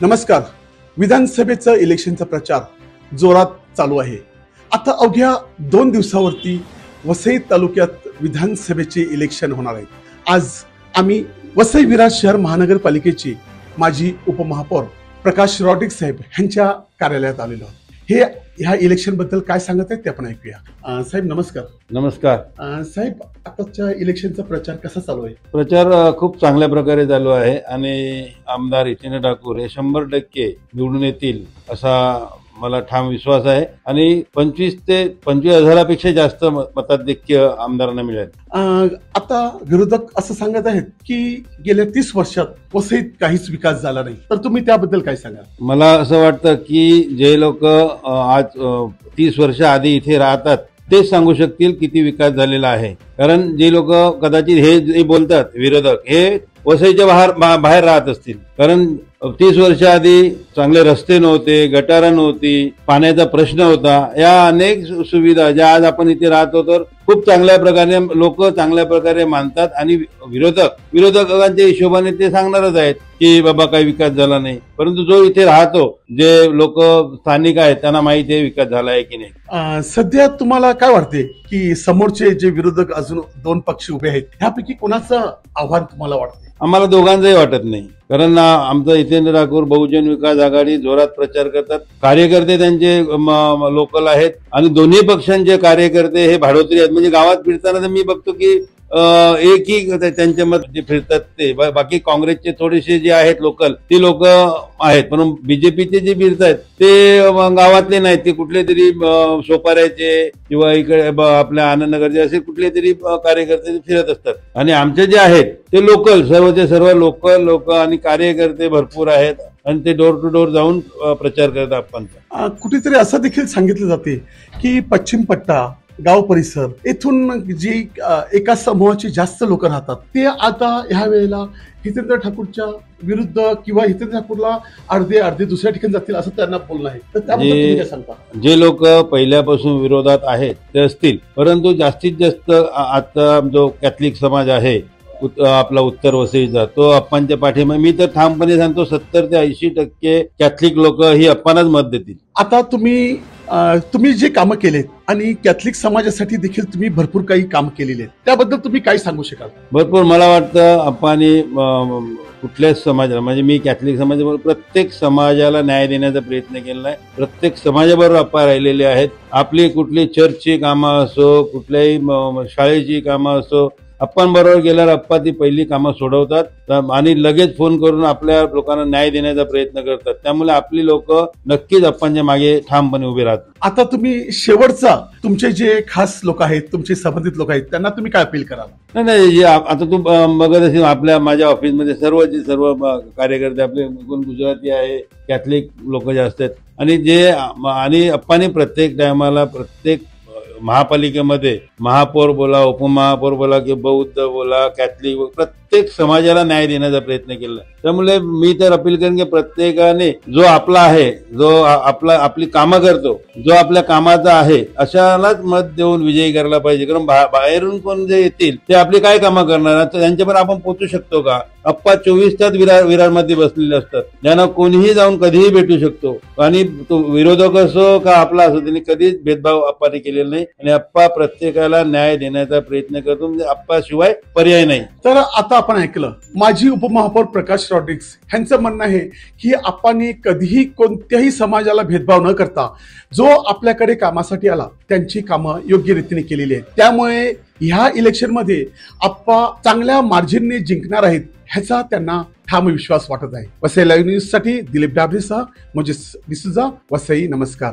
नमस्कार. विधानसभेचं इलेक्शनचा प्रचार जोरात चालू आहे. आता अवघ्या 2 दिवसावरती वसई तालुक्यात विधानसभेचे इलेक्शन होणार आहे. आज आम्ही वसई विरार शहर महानगरपालिकेचे माजी उपमहापौर प्रकाश रॉड्रिक्स साहेब यांच्या कार्यालयात आलेलो आहोत. हे ह्या इलेक्शन बद्दल काय सांगत आहेत ते आपण ऐकूया. साहेब नमस्कार. नमस्कार साहेब, आताच्या इलेक्शनचा प्रचार कसा चालू आहे? प्रचार खूप चांगल्या प्रकारे चालू आहे आणि आमदार हितेंद्र ठाकूर हे 100% निवडून येतील असा मला ठाम विश्वास आहे आणि 25 ते 25,000पेक्षा जास्त मताधिक्य आमदारांना मिळेल. आता विरोधक असं सांगत आहेत की गेल्या 30 वर्षात वसईत काहीच विकास झाला नाही, तर तुम्ही त्याबद्दल काय सांगाल? मला असं वाटतं की जे लोक आज 30 वर्ष आधी इथे राहतात तेच सांगू शकतील किती विकास झालेला आहे. कारण जे लोक कदाचित हे जे बोलतात विरोधक हे वसईच्या बाहेर राहत असतील. कारण 30 वर्ष आधी चांगले रस्ते नव्हते, गटारं नव्हती, पाण्याचा प्रश्न होता. या अनेक सुविधा ज्या आज आपण इथे राहतो तर खूप चांगल्या प्रकारे लोक चांगल्या प्रकारे मानतात आणि विरोधकांच्या हिशोबाने ते सांगणारच आहेत की बाबा काही विकास झाला नाही. परंतु जो इथे राहतो, जे लोक स्थानिक आहेत त्यांना माहिती आहे विकास झाला आहे की नाही. सध्या तुम्हाला काय वाटते की समोरचे जे विरोधक अजून 2 पक्ष उभे आहेत ह्यापैकी कोणाचं आव्हान तुम्हाला वाटते? आम्हाला दोघांचंही वाटत नाही. कारण आमचं हितेंद्र ठाकूर बहुजन विकास आघाडी जोरात प्रचार करतात. कार्यकर्ते त्यांचे लोकल आहेत आणि दोन्ही पक्षांचे कार्यकर्ते हे भाडोत्री आहेत. म्हणजे गावात फिरताना तर मी बघतो की एकही त्यांच्या मध्ये फिरतात ते. बाकी काँग्रेसचे थोडेसे जे आहेत लोकल ती लोक आहेत, पण बीजेपीचे जे फिरतायत ते गावातले नाहीत. ते कुठले तरी सोपाऱ्याचे किंवा इकडे आपल्या आनंदनगरचे असे कुठले तरी कार्यकर्ते फिरत असतात. आणि आमचे जे आहेत ते लोकल, सर्वचे सर्व लोकल लोक आणि कार्यकर्ते भरपूर आहेत आणि ते डोर टू डोर जाऊन प्रचार करतात. आपण कुठेतरी असं देखील सांगितलं जाते की पश्चिम पट्टा, गाव परिसर येथून जी एका समूहाची जास्त लोक राहतात ते आता ह्या वेळेला हितेंद्र ठाकूरच्या विरुद्ध किंवा हितेंद्र ठाकूरला अर्धे दुसऱ्या ठिकाणी जातील असं त्यांना बोलणं आहे. तर त्याबद्दल तुम्ही काय सांगता? जे लोक पहिल्यापासून विरोधात आहेत ते असतील, परंतु जास्तीत जास्त आता जो कॅथलिक समाज आहे आपला उत्तर वसईचा तो अप्पांच्या पाठीमागे, मी तर ठामपणे सांगतो 70 ते 80% कॅथलिक लोक ही अप्पांनाच मत देतील. आता तुम्ही जे कामं केलेत आणि कॅथलिक समाजासाठी देखील तुम्ही भरपूर काही काम केलेले आहेत, त्याबद्दल तुम्ही काय सांगू शकाल? भरपूर मला वाटतं अप्पांनी कुठल्याच समाजाला, म्हणजे मी कॅथलिक समाजाबरोबर प्रत्येक समाजाला न्याय देण्याचा प्रयत्न केला आहे. प्रत्येक समाजाबरोबर अप्पा राहिलेले आहेत. आपली कुठली चर्चची कामं असो, कुठल्याही शाळेची कामं असो, अप्पांबरोबर गेल्यावर अप्पा ती पहिली कामं सोडवतात आणि लगेच फोन करून आपल्या लोकांना न्याय देण्याचा प्रयत्न करतात. त्यामुळे आपली लोक नक्कीच अप्पांच्या मागे ठामपणे उभे राहतात. आता तुम्ही शेवटचा तुमचे जे खास लोक आहेत, तुमचे संबंधित लोक आहेत, त्यांना तुम्ही काय अपील कराल? नाही, आता तू बघत असेल माझ्या ऑफिसमध्ये सर्व कार्यकर्ते आपले गुजराती आहे, कॅथलिक लोक जास्त आहेत आणि अप्पांनी प्रत्येक टायमाला प्रत्येक महापालिकेमध्ये महापौर बोला, उपमहापौर बोला की बौद्ध बोला, कॅथलिक, प्रत्येक समाजाला न्याय देण्याचा प्रयत्न केला. त्यामुळे मी तर अपील करेन की प्रत्येकाने जो आपला आहे, जो आपली कामं करतो, जो आपल्या कामाचा आहे अशालाच मत देऊन विजयी करायला पाहिजे. कारण बाहेरून कोण जे येतील ते आपली काय कामं करणार, त्यांच्यापर्यंत आपण पोहोचू शकतो का? अप्पा 24 तास विरारमध्ये बसलेले असतात, ज्यांना कोणीही जाऊन कधीही भेटू शकतो. आणि तो विरोधक असो का आपला असो, त्यांनी कधीच भेदभाव अप्पाने केलेला नाही आणि अप्पा प्रत्येकाला न्याय देण्याचा प्रयत्न करतो. म्हणजे अप्पा शिवाय पर्याय नाही. तर आता आपण ऐकलं माजी उपमहापौर प्रकाश रॉड्रिक्स यांचं म्हणणं आहे की अप्पांनी कधीही कोणत्याही समाजाला भेदभाव न करता जो आपल्याकडे कामासाठी आला त्यांची कामं योग्य रीतीने केलेली आहेत. त्यामुळे ह्या इलेक्शनमध्ये अप्पा चांगल्या मार्जिनने जिंकणार आहेत ह्याचा त्यांना ठाम विश्वास वाटत आहे. वसई लाईव्ह न्यूज साठी दिलीप डाबरेसह मोजेस डिसूजा, वसई. नमस्कार.